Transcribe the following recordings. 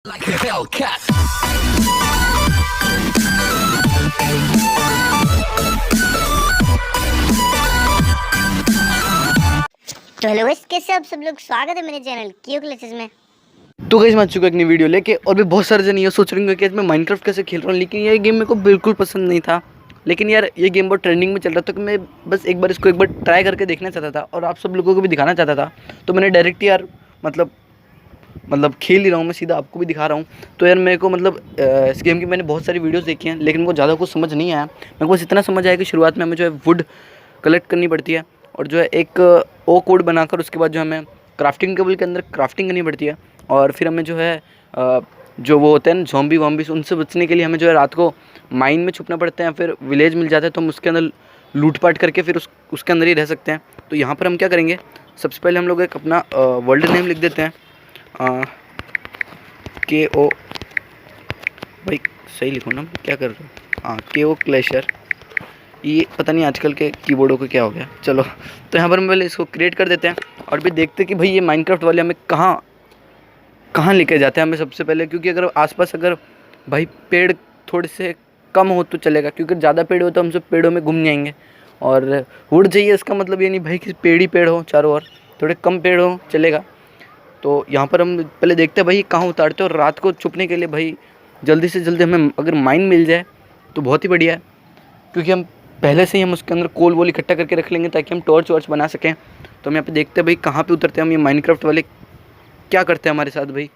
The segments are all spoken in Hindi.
Like a Hellcat. तो हेलो गाइस, कैसे आप सब लोग। स्वागत है मेरे चैनल क्यू क्लासेस में। तो गाइस मैं आ चुका एक नई वीडियो लेके। और भी बहुत सारे जन ये सोच रहे होंगे कि आज मैं माइनक्राफ्ट कैसे खेल रहा हूँ, लेकिन ये गेम मेरे को बिल्कुल पसंद नहीं था। लेकिन यार ये गेम बहुत ट्रेंडिंग में चल रहा था, तो मैं बस एक बार इसको एक बार ट्राई करके देखना चाहता था और आप सब लोगों को भी दिखाना चाहता था। तो मैंने डायरेक्ट यार मतलब खेल ही रहा हूँ, मैं सीधा आपको भी दिखा रहा हूँ। तो यार मेरे को इस गेम की मैंने बहुत सारी वीडियोज़ देखी हैं, लेकिन मेरे को ज़्यादा कुछ समझ नहीं आया। मेरे को बस इतना समझ आया कि शुरुआत में हमें जो है वुड कलेक्ट करनी पड़ती है, और जो है एक ओ कोड बनाकर उसके बाद जो हमें क्राफ्टिंग टेबल के अंदर क्राफ्टिंग करनी पड़ती है। और फिर हमें जो है जो वो होते हैं ना ज़ॉम्बी वॉम्बीस, उनसे बचने के लिए हमें जो है रात को माइन में छुपना पड़ता है। फिर विलेज मिल जाता है तो हम उसके अंदर लूटपाट करके फिर उसके अंदर ही रह सकते हैं। तो यहाँ पर हम क्या करेंगे, सबसे पहले हम लोग एक अपना वर्ल्ड नेम लिख देते हैं, के ओ, भाई सही लिखो ना, क्या कर रहे हो, हाँ के ओ क्लेशर। ये पता नहीं आजकल के कीबोर्डों को क्या हो गया। चलो, तो यहाँ पर हम पहले इसको क्रिएट कर देते हैं और भी देखते हैं कि भाई ये माइनक्राफ्ट वाले हमें कहाँ कहाँ लेके जाते हैं हमें सबसे पहले। क्योंकि अगर आसपास अगर भाई पेड़ थोड़े से कम हो तो चलेगा, क्योंकि ज़्यादा पेड़ हो तो हम सब पेड़ों में घूम जाएंगे। और वुड चाहिए, इसका मतलब ये नहीं भाई कि पेड़ ही पेड़ हो चारों ओर, थोड़े कम पेड़ हो चलेगा। तो यहाँ पर हम पहले देखते हैं भाई कहाँ उतारते हैं। और रात को छुपने के लिए भाई जल्दी से जल्दी हमें अगर माइन मिल जाए तो बहुत ही बढ़िया है, क्योंकि हम पहले से ही हम उसके अंदर कोल वोल इकट्ठा करके रख लेंगे ताकि हम टॉर्च वॉर्च बना सकें। तो हम यहाँ पे देखते हैं भाई कहाँ पे उतरते हैं हम। ये माइनक्राफ्ट वाले क्या करते हैं हमारे साथ भाई,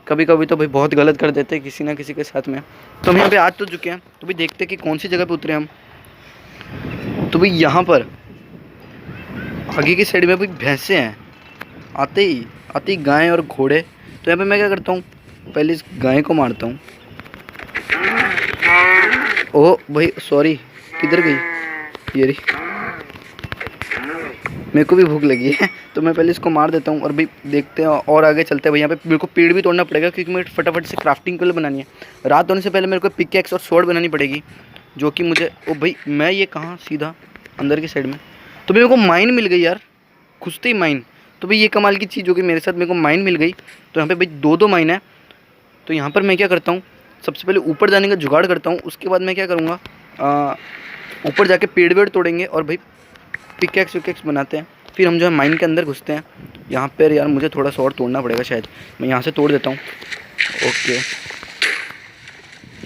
कभी कभी तो भाई बहुत गलत कर देते हैं किसी ना किसी के साथ में। तो हम यहाँ पे आ तो चुके हैं, तो भाई देखते हैं कि कौन सी जगह पे उतरे हम। तो भाई यहाँ पर आगे की साइड में भाई भैंसे हैं, आते ही गाय और घोड़े। तो यहाँ पे मैं क्या करता हूँ, पहले इस गाय को मारता हूँ। ओह भाई सॉरी, किधर गई ये रही, मेरे को भी भूख लगी है। तो मैं पहले इसको मार देता हूँ और भाई देखते हैं और आगे चलते हैं। भाई यहाँ पे मेरे को पेड़ भी तोड़ना पड़ेगा, क्योंकि मुझे फटाफट से क्राफ्टिंग के लिए बनानी है। रात होने से पहले मेरे को पिकैक्स और स्वॉर्ड बनानी पड़ेगी, जो कि मुझे ओ भाई मैं ये कहाँ सीधा अंदर की साइड में। तो मेरे को माइन मिल गई यार, घुसते ही माइन। तो भाई ये कमाल की चीज़ होगी मेरे साथ, मेरे को माइन मिल गई। तो यहाँ पे भाई दो माइन है। तो यहाँ पर मैं क्या करता हूँ, सबसे पहले ऊपर जाने का जुगाड़ करता हूँ। उसके बाद मैं क्या करूँगा, ऊपर जाके पेड़ वेड़ तोड़ेंगे और भाई पिकैक्स विकैक्स बनाते हैं। फिर हम जो है माइन के अंदर घुसते हैं। यहाँ पर यार मुझे थोड़ा सा और तोड़ना पड़ेगा शायद, मैं यहाँ से तोड़ देता हूँ। ओके,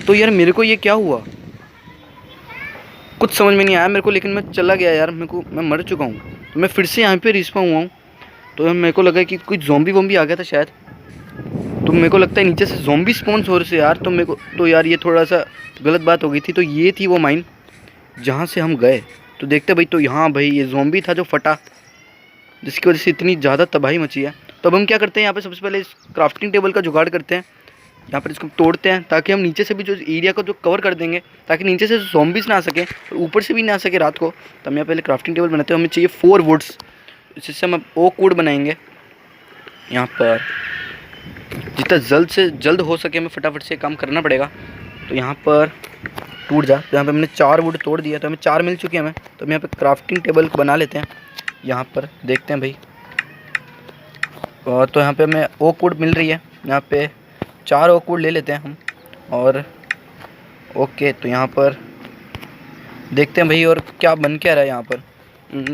तो यार मेरे को ये क्या हुआ कुछ समझ में नहीं आया मेरे को, लेकिन मैं चला गया यार, मैं मर चुका हूँ। तो मैं फिर से यहाँ पे रिस्पॉन हुआ हूँ। तो मेरे को लगा कि कोई ज़ॉम्बी वॉम्बी आ गया था शायद। तो मेरे को लगता है नीचे से ज़ॉम्बी स्पॉन्स हो रहे थे यार। तो मेरे को तो यार ये थोड़ा सा गलत बात हो गई थी। तो ये थी वो माइन जहाँ से हम गए। तो देखते भाई, तो यहाँ भाई ये ज़ॉम्बी था जो फटा, जिसकी वजह से इतनी ज़्यादा तबाही मची है। तो अब हम क्या करते हैं, यहाँ पे सबसे पहले इस क्राफ्टिंग टेबल का जुगाड़ करते हैं। यहाँ पर इसको तोड़ते हैं ताकि हम नीचे से भी जो एरिया को जो कवर कर देंगे, ताकि नीचे से ज़ॉम्बीज़ ना आ सके और ऊपर से भी ना आ सके रात को। तो हम यहाँ पहले क्राफ्टिंग टेबल बनाते हैं। हमें चाहिए 4 वुड्स, जिससे हम ओक वुड बनाएंगे। यहाँ पर जितना जल्द से जल्द हो सके हमें फटाफट से काम करना पड़ेगा। तो यहाँ पर टूट जा, तो यहाँ पे हमने 4 वुड तोड़ दिया, तो हमें 4 मिल चुके हैं हमें। तो हम यहाँ पे क्राफ्टिंग टेबल बना लेते हैं। यहाँ पर देखते हैं भाई, और तो यहाँ पे हमें ओक वुड मिल रही है। यहाँ पे 4 ओक वुड ले लेते हैं हम। और ओके, तो यहाँ पर देखते हैं भाई और क्या बन क्या रहा है। यहाँ पर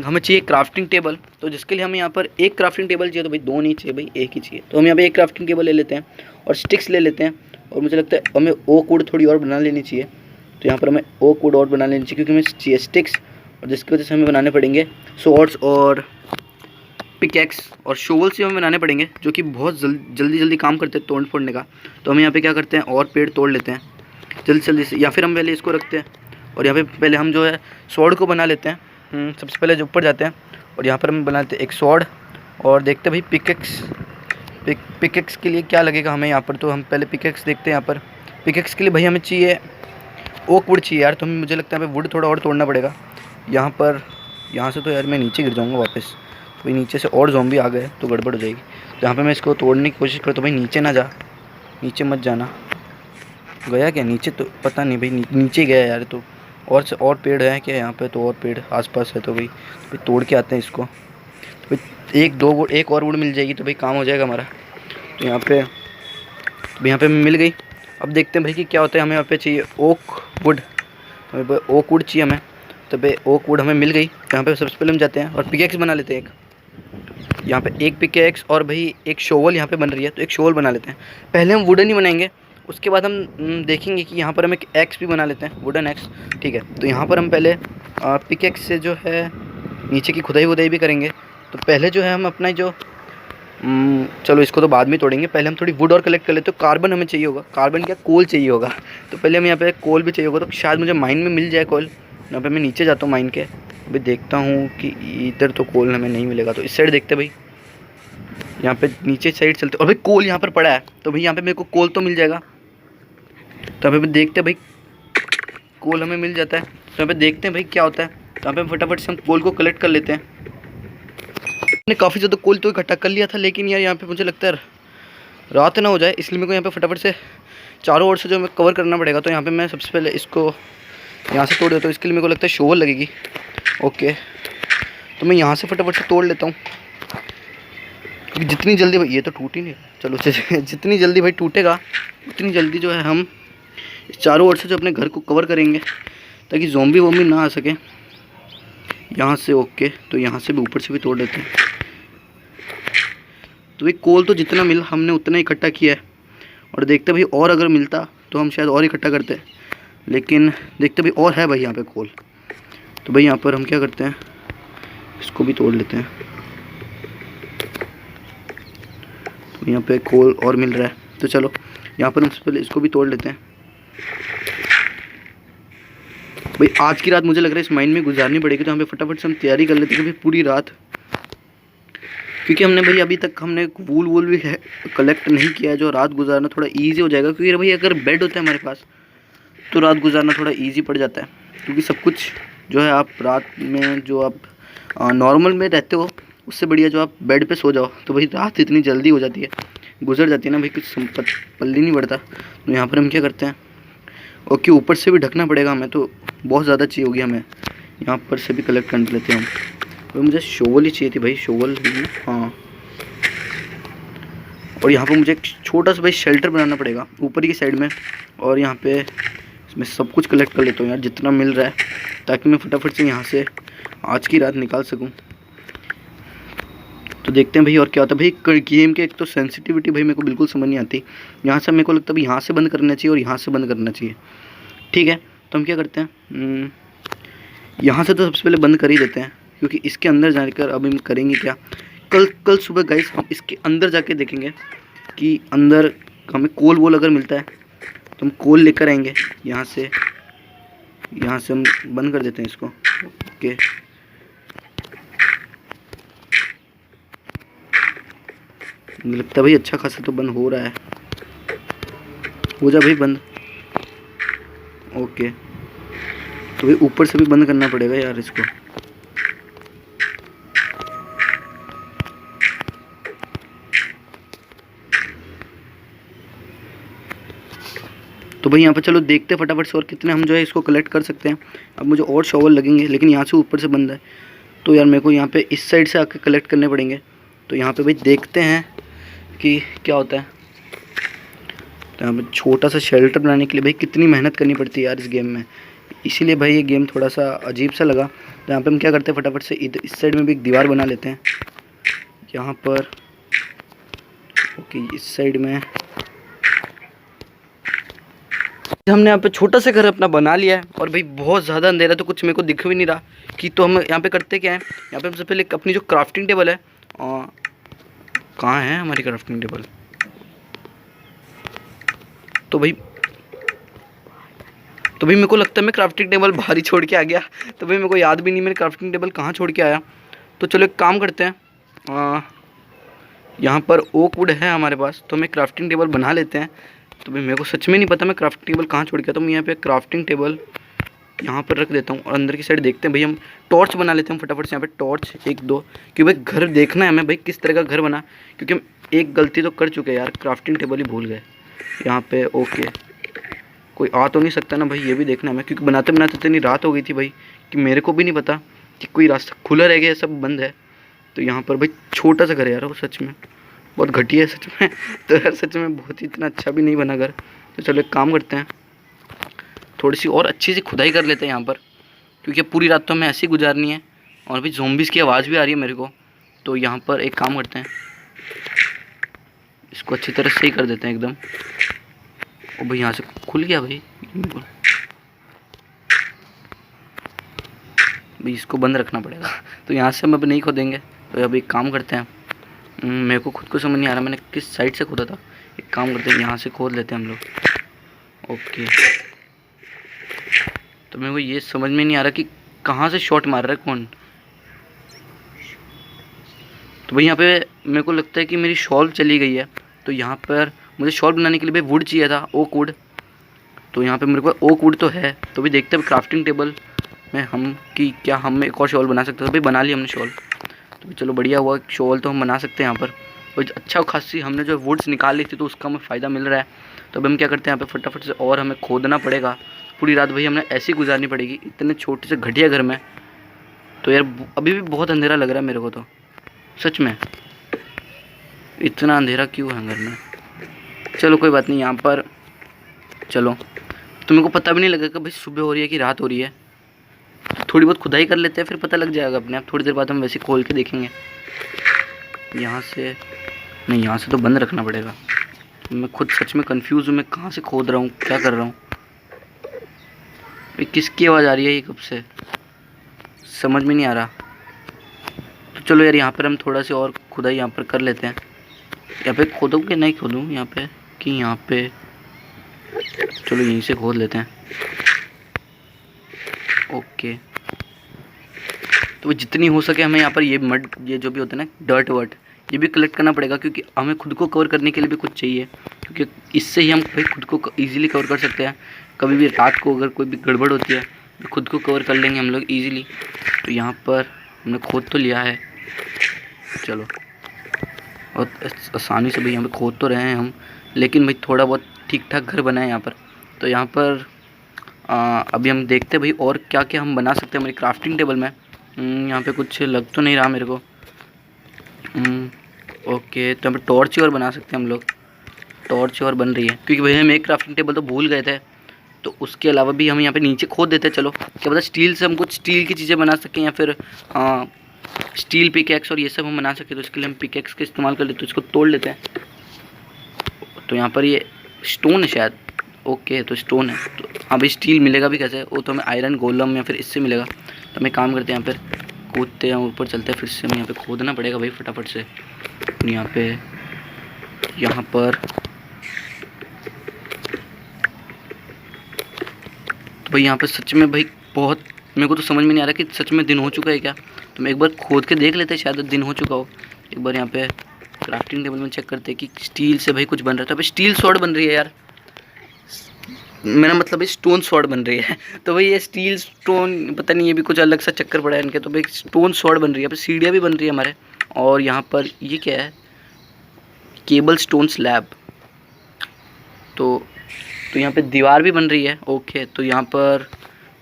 हमें चाहिए क्राफ्टिंग टेबल, तो जिसके लिए हमें यहाँ पर एक क्राफ्टिंग टेबल चाहिए। तो भाई 2 नहीं चाहिए भाई, एक ही चाहिए। तो हम यहाँ पे एक क्राफ्टिंग टेबल ले लेते हैं और स्टिक्स ले लेते हैं। और मुझे लगता है हमें ओक वुड थोड़ी और बना लेनी चाहिए। तो यहाँ पर हमें ओक वुड और बना लेनी चाहिए, क्योंकि हमें चाहिए स्टिक्स, और जिसकी वजह से हमें बनाने पड़ेंगे स्वॉर्ड्स और पिकैक्स और शोवल्स भी हमें बनाने पड़ेंगे, जो कि बहुत जल्दी काम करते हैं तोड़ फोड़ने का। तो हम यहाँ पे क्या करते हैं, और पेड़ तोड़ लेते हैं जल्दी से, या फिर हम पहले इसको रखते हैं और यहाँ पे पहले हम जो है स्वॉर्ड को बना लेते हैं। सबसे पहले जो ऊपर जाते हैं और यहाँ पर हम बनाते हैं एक स्वॉर्ड। और देखते हैं भाई पिकैक्स के लिए क्या लगेगा हमें यहाँ पर। तो हम पहले पिकैक्स देखते हैं। यहाँ पर पिकैक्स के लिए भाई हमें चाहिए ओक वुड चाहिए यार। तो मुझे लगता है वुड थोड़ा और तोड़ना पड़ेगा। यहाँ से तो यार मैं नीचे गिर जाऊँगा वापस। तो भाई नीचे से और ज़ॉम्बी आ गए तो गड़बड़ हो जाएगी। तो यहाँ पे मैं इसको तोड़ने की कोशिश करता हूँ। भाई नीचे ना जा, नीचे मत जाना। गया क्या नीचे? तो पता नहीं भाई, नीचे गया यार। तो और पेड़ है क्या यहाँ पे? तो और पेड़ आसपास है। तो भाई तोड़ के आते हैं इसको। तो भाई एक और वुड मिल जाएगी तो भाई काम हो जाएगा हमारा। तो यहाँ पे तो यहाँ पे मिल गई। अब देखते हैं भाई कि क्या होता है। हमें यहाँ पे चाहिए ओक वुड, हमें ओक वुड चाहिए हमें। तो भाई ओक वुड हमें मिल गई। तो यहाँ पे सबसे पहले हम जाते हैं और पिकेक्स बना लेते हैं एक। यहाँ पे एक पिकेक्स और भाई एक शोवल यहाँ पे बन रही है, तो एक शोवल बना लेते हैं। पहले हम वुडन ही बनाएंगे, उसके बाद हम देखेंगे कि यहाँ पर हम एक एक्स भी बना लेते हैं, वुडन एक्स। ठीक है, तो यहाँ पर हम पहले पिकेक्स से जो है नीचे की खुदाई वुदाई भी करेंगे। तो पहले जो है हम अपना जो चलो इसको तो बाद में तोड़ेंगे, पहले हम थोड़ी वुड और कलेक्ट कर लेते। तो कार्बन हमें चाहिए होगा, कार्बन क्या कोल चाहिए होगा। तो पहले हम यहाँ पे कोल भी चाहिए होगा, तो शायद मुझे माइन में मिल जाए कोल। यहाँ पे मैं नीचे जाता हूँ माइन के, अभी देखता हूँ कि इधर तो कोल हमें नहीं मिलेगा। तो इस साइड देखते भाई, यहाँ पे नीचे साइड चलते। और भाई कोल यहाँ पर पड़ा है, तो भाई यहाँ पे मेरे को कोल तो मिल जाएगा। तो यहाँ पे देखते भाई कोल हमें मिल जाता है। तो यहाँ पे देखते हैं भाई क्या होता है। तो यहाँ पे फटाफट से हम कोल को कलेक्ट कर लेते हैं। मैंने काफ़ी ज़्यादा कोल तो इकट्ठा कर लिया था, लेकिन यार यहाँ पे मुझे लगता है रात ना हो जाए, इसलिए मेरे को यहाँ पे फटाफट से चारों ओर से जो हमें कवर करना पड़ेगा। तो यहाँ पे मैं सबसे पहले इसको यहाँ से तोड़ देता हूँ। इसके लिए मेरे को लगता है शोवल लगेगी। ओके, तो मैं यहाँ से फटाफट से तोड़ लेता हूँ, क्योंकि जितनी जल्दी भाई, ये तो टूट ही नहीं, चलो जितनी जल्दी भाई टूटेगा उतनी जल्दी जो है हम इस चारों ओर से जो अपने घर को कवर करेंगे, ताकि ज़ॉम्बी वॉम्बी ना आ सके यहाँ से। ओके, तो यहाँ से भी ऊपर से भी तोड़ लेते हैं। तो भाई कोल तो जितना मिला हमने उतना इकट्ठा किया है, और देखते भाई और अगर मिलता तो हम शायद और इकट्ठा करते, लेकिन देखते भाई और है भाई यहाँ पे कोल। तो भाई यहाँ पर हम क्या करते हैं, इसको भी तोड़ लेते हैं। तो यहाँ पे कोल और मिल रहा है, तो चलो यहाँ पर हम सबसे पहले इसको भी तोड़ लेते हैं। भाई आज की रात मुझे लग रहा है इस माइन में गुजारनी पड़ेगी, तो हमें फटाफट से हम तैयारी कर लेते हैं कि भाई पूरी रात, क्योंकि हमने भाई अभी तक हमने वूल वूल भी है कलेक्ट नहीं किया है, जो रात गुजारना थोड़ा इजी हो जाएगा। क्योंकि भाई अगर बेड होता है हमारे पास तो रात गुजारना थोड़ा इजी पड़ जाता है, क्योंकि सब कुछ जो है आप रात में जो आप नॉर्मल में रहते हो उससे बढ़िया जो आप बेड पे सो जाओ, तो भाई रात इतनी जल्दी हो जाती है, गुजर जाती है ना भाई, कुछ पल्ली नहीं बढ़ता। तो यहाँ पर हम क्या करते हैं, ओके ऊपर से भी ढकना पड़ेगा हमें, तो बहुत ज़्यादा चाहिए होगी हमें। यहाँ पर से भी कलेक्ट कर लेते हैं हम। तो मुझे शोवल ही चाहिए थी भाई, शोवल, हाँ। और यहाँ पर मुझे एक छोटा सा भाई शेल्टर बनाना पड़ेगा ऊपर की साइड में, और यहाँ पे इसमें सब कुछ कलेक्ट कर लेता हूँ यार जितना मिल रहा है, ताकि मैं फटाफट से यहाँ से आज की रात निकाल सकूँ। तो देखते हैं भाई और क्या होता है भाई। गेम के एक तो सेंसिटिविटी भाई मेरे को बिल्कुल समझ नहीं आती। यहाँ से मेरे को लगता है भाई यहाँ से बंद करना चाहिए और यहाँ से बंद करना चाहिए। ठीक है, तो हम क्या करते हैं, यहाँ से तो सबसे पहले बंद कर ही देते हैं, क्योंकि इसके अंदर जाकर अब हम करेंगे क्या, कल सुबह गाइस हम इसके अंदर जाके देखेंगे कि अंदर हमें कोल वोल अगर मिलता है तो हम कोल लेकर आएंगे। यहाँ से हम बंद कर देते हैं इसको। ओके, मुझे लगता है भाई अच्छा खासा तो बंद हो रहा है, हो जा भाई बंद। ओके, तो भाई ऊपर से भी बंद करना पड़ेगा यार इसको। तो भाई यहाँ पर चलो देखते हैं फटाफट से और कितने हम जो है इसको कलेक्ट कर सकते हैं। अब मुझे और शॉवल लगेंगे, लेकिन यहाँ से ऊपर से बंद है, तो यार मेरे को यहाँ पे इस साइड से आके कलेक्ट करने पड़ेंगे। तो यहाँ पे भाई देखते हैं कि क्या होता है। तो यहाँ पे छोटा सा शेल्टर बनाने के लिए भाई कितनी मेहनत करनी पड़ती है यार इस गेम में, इसीलिए भाई ये गेम थोड़ा सा अजीब सा लगा। तो यहाँ पे हम क्या करते हैं, फटाफट से इधर इस साइड में भी एक दीवार बना लेते हैं यहाँ पर। ओके, इस साइड में हमने यहाँ पे छोटा सा घर अपना बना लिया है, और भाई बहुत ज़्यादा अंधेरा तो कुछ मेरे को दिख भी नहीं रहा कि। तो हम यहाँ पे करते क्या है, यहाँ पे सबसे पहले अपनी जो क्राफ्टिंग टेबल है, कहाँ है हमारी क्राफ्टिंग टेबल, तो भाई मेरे को लगता है मैं क्राफ्टिंग टेबल बाहर ही छोड़ के आ गया। तो भाई मेरे को याद भी नहीं मैंने क्राफ्टिंग टेबल कहाँ छोड़ के आया। तो चलो एक काम करते हैं, यहाँ पर ओक वुड है हमारे पास, तो हमें क्राफ्टिंग टेबल बना लेते हैं। तो भाई मेरे को सच में नहीं पता मैं क्राफ्टिंग टेबल कहाँ छोड़ गया, तो मैं यहाँ पे क्राफ्टिंग टेबल यहाँ पर रख देता हूँ, और अंदर की साइड देखते हैं भाई हम टॉर्च बना लेते हैं फटाफट से। यहाँ पे टॉर्च 1-2, क्योंकि भाई घर देखना है हमें भाई किस तरह का घर बना, क्योंकि हम एक गलती तो कर चुके हैं यार, क्राफ्टिंग टेबल ही भूल गए यहाँ पे। ओके, कोई आ तो नहीं सकता ना भाई, ये भी देखना है हमें, क्योंकि बनाते बनाते इतनी रात हो गई थी भाई कि मेरे को भी नहीं पता कि कोई रास्ता खुला रह गया, सब बंद है। तो यहाँ पर भाई छोटा सा घर है यार वो सच में, बहुत घटिया है सच में। तो यार सच में बहुत ही इतना अच्छा भी नहीं बना घर। तो चलो एक काम करते हैं, थोड़ी सी और अच्छी सी खुदाई कर लेते हैं यहाँ पर, क्योंकि पूरी रात तो हमें ऐसे ही गुजारनी है और अभी ज़ॉम्बीज़ की आवाज़ भी आ रही है मेरे को। तो यहाँ पर एक काम करते हैं, इसको अच्छी तरह सही कर देते हैं एकदम। ओ भाई यहाँ से खुल गया भाई, भाई इसको बंद रखना पड़ेगा। तो यहाँ से हम अब नहीं खोदेंगे। तो अब एक काम करते हैं, मेरे को खुद को समझ नहीं आ रहा मैंने किस साइड से खोदा था। एक काम करते हैं, यहाँ से खोद लेते हैं हम लोग। ओके, तो मेरे को ये समझ में नहीं आ रहा कि कहाँ से शॉट मार रहा है कौन। तो भाई यहाँ पे मेरे को लगता है कि मेरी शॉल चली गई है। तो यहाँ पर मुझे शॉल बनाने के लिए भाई वुड चाहिए था, ओक वुड। तो यहाँ पे मेरे पास ओक वुड तो है। तो भी देखते हैं क्राफ्टिंग टेबल में हम कि क्या हम एक और शॉल बना सकते हैं। तो भाई बना लिया हमने शॉल। तो भी चलो बढ़िया हुआ, शॉल तो हम बना सकते हैं यहाँ पर। और अच्छा खासी हमने जो वुड्स निकाल ली थी तो उसका हमें फ़ायदा मिल रहा है। तो अब हम क्या करते हैं यहाँ पे फटाफट से, और हमें खोदना पड़ेगा। पूरी रात भाई हमने ऐसी गुजारनी पड़ेगी इतने छोटे से घटिया घर में। तो यार अभी भी बहुत अंधेरा लग रहा है मेरे को, तो सच में इतना अंधेरा क्यों है घर में। चलो कोई बात नहीं, यहाँ पर चलो तो मेरे को पता भी नहीं लगेगा भाई सुबह हो रही है कि रात हो रही है। तो थोड़ी बहुत खुदाई कर लेते हैं, फिर पता लग जाएगा अपने आप। थोड़ी देर बाद हम वैसे खोल के देखेंगे। यहाँ से नहीं, यहाँ से तो बंद रखना पड़ेगा। मैं खुद सच में कंफ्यूज हूँ, मैं कहाँ से खोद रहा हूँ, क्या कर रहा हूँ। किसकी आवाज़ आ रही है ये कब से, समझ में नहीं आ रहा। तो चलो यार यहाँ पर हम थोड़ा सा और खुदाई यहाँ पर कर लेते हैं। यहाँ पे खोदूँ कि नहीं खोदूँ यहाँ पे, कि यहाँ पे, चलो यहीं से खोद लेते हैं। ओके, तो जितनी हो सके हमें यहाँ पर ये मड, ये जो भी होता है ना डर्ट वर्ट, ये भी कलेक्ट करना पड़ेगा, क्योंकि हमें खुद को कवर करने के लिए भी कुछ चाहिए। क्योंकि इससे ही हम भाई खुद को ईज़िली कवर कर सकते हैं। कभी भी रात को अगर कोई भी गड़बड़ होती है तो खुद को कवर कर लेंगे हम लोग ईज़िली। तो यहाँ पर हमने खोद तो लिया है, चलो, और आसानी से भाई यहाँ पर खोद तो रहे हैं हम, लेकिन भाई थोड़ा बहुत ठीक ठाक घर बना है यहाँ पर। तो यहाँ पर अभी हम देखते हैं भाई और क्या क्या हम बना सकते हैं हमारी क्राफ्टिंग टेबल में। यहाँ पे कुछ लग तो नहीं रहा मेरे को। ओके, तो यहाँ पे टॉर्च और बना सकते हैं हम लोग। टॉर्च और बन रही है, क्योंकि भाई हम एक क्राफ्टिंग टेबल तो भूल गए थे। तो उसके अलावा भी हम यहाँ पे नीचे खोद देते हैं। चलो क्या पता स्टील से हम कुछ स्टील की चीज़ें बना सकें, या फिर स्टील पिकेक्स और ये सब हम बना सकें। तो इसके लिए हम पिकेक्स का इस्तेमाल कर लेते हैं। तो इसको तोड़ लेते हैं। तो यहाँ पर ये स्टोन है शायद। ओके, तो स्टोन है। तो हाँ भाई स्टील मिलेगा भी कैसे, वो तो हमें आयरन गोलम या फिर इससे मिलेगा। तो हम एक काम करते हैं, यहाँ पर कूदते हैं, ऊपर चलते हैं, फिर से हमें यहाँ पे खोदना पड़ेगा भाई फटाफट से। यहाँ पर तो भाई यहाँ पे सच में भाई बहुत, मेरे को तो समझ में नहीं आ रहा कि सच में दिन हो चुका है क्या। तो मैं एक बार खोद के देख लेते हैं, शायद दिन हो चुका हो। एक बार यहाँ पे क्राफ्टिंग टेबल में चेक करते हैं कि स्टील से भाई कुछ बन रहा है। तो भाई स्टील स्वॉर्ड बन रही है यार, मेरा मतलब है स्टोन स्वॉर्ड बन रही है। तो भाई ये स्टील स्टोन पता नहीं, ये भी कुछ अलग सा चक्कर पड़ा है इनके। तो भाई स्टोन स्वॉर्ड बन रही है, सीढ़ियाँ भी बन रही है हमारे। और यहाँ पर ये क्या है, केबल स्टोन स्लैब। तो यहाँ पे दीवार भी बन रही है। ओके, तो यहाँ पर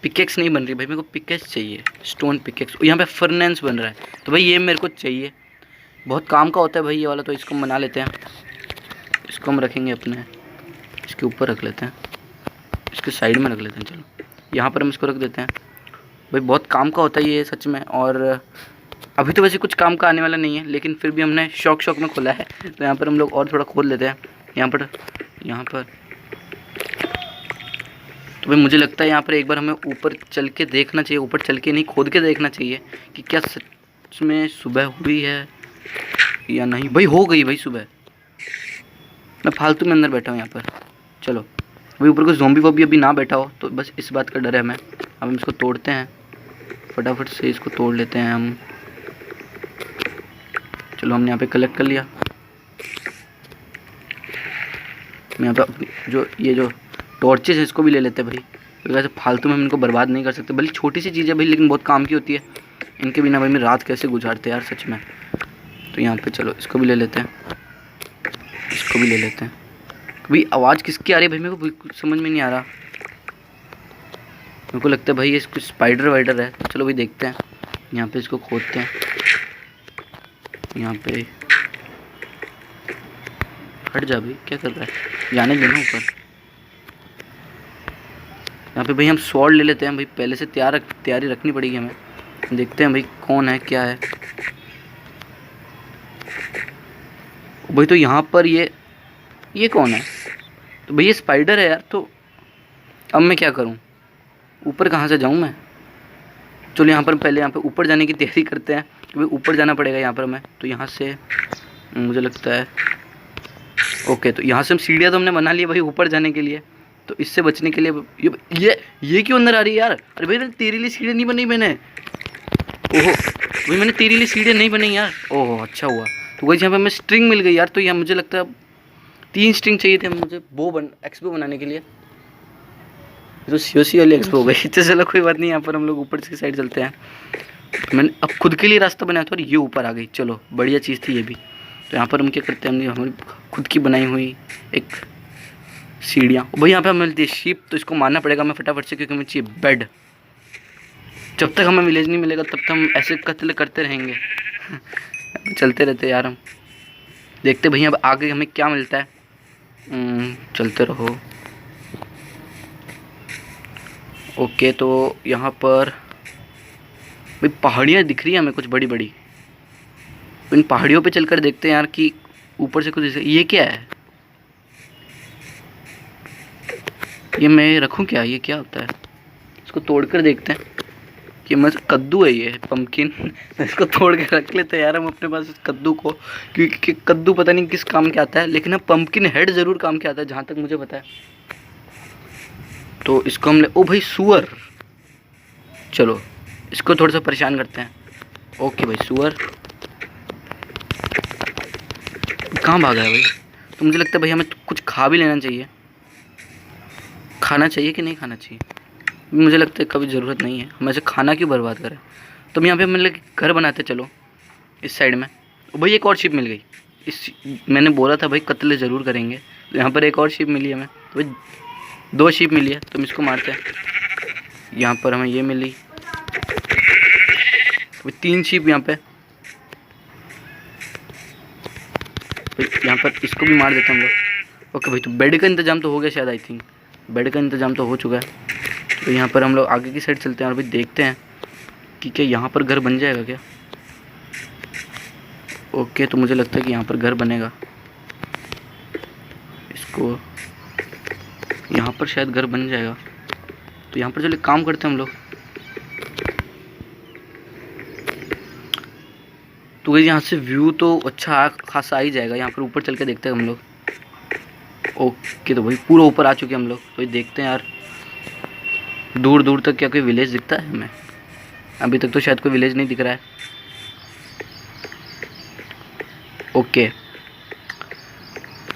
पिकेक्स नहीं बन रही भाई, मेरे को पिकेक्स चाहिए, स्टोन पिकेक्स। यहाँ पे फर्नेंस बन रहा है, तो भाई ये मेरे को चाहिए, बहुत काम का होता है भाई ये वाला। तो इसको हम बना लेते हैं, इसको हम रखेंगे अपने, इसके ऊपर रख लेते हैं, इसके साइड में रख लेते हैं। चलो यहाँ पर हम इसको रख देते हैं। भाई बहुत काम का होता है ये सच में। और अभी तो वैसे कुछ काम का आने वाला नहीं है, लेकिन फिर भी हमने शौक में खोला है। तो यहाँ पर हम लोग और थोड़ा खोद लेते हैं। यहाँ पर तो भाई मुझे लगता है यहाँ पर एक बार हमें ऊपर चल के देखना चाहिए, ऊपर चल के नहीं खोद के देखना चाहिए कि क्या सच में सुबह हुई है या नहीं। भाई हो गई भाई सुबह, मैं फालतू में अंदर बैठा हूँ यहाँ पर। चलो भाई ऊपर कोई ज़ॉम्बी वॉम्बी अभी ना बैठा हो, तो बस इस बात का डर है हमें। अब हम इसको तोड़ते हैं, फटाफट से इसको तोड़ लेते हैं हम। चलो हमने यहाँ पे कलेक्ट कर लिया। यहाँ पे ये जो टॉर्चेस है इसको भी ले लेते हैं भाई, तो वैसे फालतू में हम इनको बर्बाद नहीं कर सकते। भले छोटी सी चीज़ है भाई, लेकिन बहुत काम की होती है। इनके बिना भाई मैं रात कैसे गुजारते यार सच में। तो यहाँ पे चलो इसको भी ले लेते हैं, इसको भी ले लेते हैं। भाई आवाज़ किसकी आ रही है भाई, मेरे को बिल्कुल समझ में नहीं आ रहा। मेरे को लगता है भाई ये कुछ स्पाइडर वाइडर है। चलो भाई देखते हैं, यहाँ पे इसको खोदते हैं। यहाँ पे हट जा भाई, क्या कर रहा है, जाने देना ऊपर। यहाँ पे भाई हम स्वॉर्ड ले लेते हैं भाई, पहले से तैयारी रखनी पड़ेगी हमें। देखते हैं भाई कौन है क्या है। भाई तो यहाँ पर ये कौन है? तो भाई ये स्पाइडर है यार। तो अब मैं क्या करूँ, ऊपर कहाँ से जाऊँ मैं? चलो यहाँ पर पहले यहाँ पे ऊपर जाने की तैयारी करते हैं, क्योंकि ऊपर जाना पड़ेगा यहाँ पर हमें। तो यहाँ से मुझे लगता है ओके, तो यहाँ से हम सीढ़ियाँ तो हमने बना लिया भाई ऊपर जाने के लिए। तो इससे बचने के लिए ये क्यों अंदर आ रही है यार? अरे भाई तेरे लिए सीढ़ियाँ नहीं बनाई मैंने। ओहो भाई, मैंने तेरे लिए सीढ़ियाँ नहीं बनाई यार। ओहो अच्छा हुआ। तो वही यहाँ पे हमें स्ट्रिंग मिल गई यार। तो यहाँ मुझे लगता है 3 स्ट्रिंग चाहिए थे मुझे एक्सपो बनाने के लिए। तो सीओसी वाली एक्सपो हो गई। तो चलो कोई बात नहीं, यहाँ पर हम लोग ऊपर की साइड चलते हैं। तो मैंने अब खुद के लिए रास्ता बनाया था और ये ऊपर आ गई। चलो बढ़िया चीज़ थी ये भी। तो यहाँ पर हम क्या करते हैं, हमने हमारी खुद की बनाई हुई एक सीढ़ियाँ। भाई यहाँ पे हमें मिलती है शीप, तो इसको मारना पड़ेगा हमें फटाफट से, क्योंकि हमें चाहिए बेड। जब तक हमें विलेज नहीं मिलेगा तब तक हम ऐसे कत्ल करते रहेंगे। चलते रहते यार हम। देखते भैया अब आगे हमें क्या मिलता है। चलते रहो। ओके, तो यहाँ पर भाई पहाड़ियाँ दिख रही हैं हमें कुछ बड़ी बड़ी। इन पहाड़ियों पे चलकर देखते हैं यार कि ऊपर से कुछ ये क्या है। ये मैं रखूँ क्या? ये क्या होता है? इसको तोड़कर देखते हैं कि मतलब कद्दू है ये पम्पकिन। इसको तोड़ के रख लेते हैं यार हम अपने पास इस कद्दू को, क्योंकि कद्दू पता नहीं किस काम के आता है, लेकिन हाँ पम्पकिन हेड ज़रूर काम के आता है जहाँ तक मुझे पता है। तो इसको हम ओ भाई सुअर, चलो इसको थोड़ा सा परेशान करते हैं। ओके भाई सुअर कहाँ भागा है भाई? तो मुझे लगता है भाई हमें कुछ खा भी लेना चाहिए। खाना चाहिए कि नहीं खाना चाहिए? मुझे लगता है कभी ज़रूरत नहीं है, हम ऐसे खाना क्यों बर्बाद करें। तो यहाँ पे मतलब घर बनाते चलो इस साइड में। भाई एक और शिप मिल गई। मैंने बोला था भाई कत्ले ज़रूर करेंगे। तो यहाँ पर एक और शिप मिली हमें। तो भाई 2 शिप मिली है, तो हम इसको मारते हैं। यहाँ पर हमें ये मिली। तो 3 शिप यहाँ पे। यहाँ पर इसको भी मार देते हैं हम लोग। ओके भाई, तो बेड का इंतज़ाम तो हो गया शायद, आई थिंक बेड का इंतज़ाम तो हो चुका है। तो यहाँ पर हम लोग आगे की साइड चलते हैं और भाई देखते हैं कि क्या यहाँ पर घर बन जाएगा क्या। ओके, तो मुझे लगता है कि यहाँ पर घर बनेगा। इसको यहाँ पर शायद घर बन जाएगा। तो यहाँ पर चलो काम करते हैं हम लोग। तो भाई यहाँ से व्यू तो अच्छा खासा आ ही जाएगा। यहाँ पर ऊपर चल के देखते हैं हम लोग। ओके, तो भाई पूरा ऊपर आ चुके हैं हम लोग। तो देखते हैं यार दूर दूर तक क्या कोई विलेज दिखता है हमें। अभी तक तो शायद कोई विलेज नहीं दिख रहा है। ओके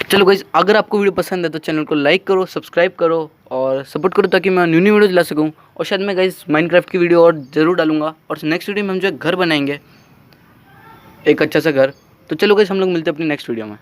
चलो गाइस, अगर आपको वीडियो पसंद है तो चैनल को लाइक करो, सब्सक्राइब करो और सपोर्ट करो, ताकि मैं न्यू वीडियोज ला सकूं। और शायद मैं गाइस माइनक्राफ्ट की वीडियो और ज़रूर डालूंगा। और नेक्स्ट वीडियो में हम जो है घर बनाएंगे, एक अच्छा सा घर। तो चलो गाइस हम लोग मिलते हैं अपनी नेक्स्ट वीडियो में।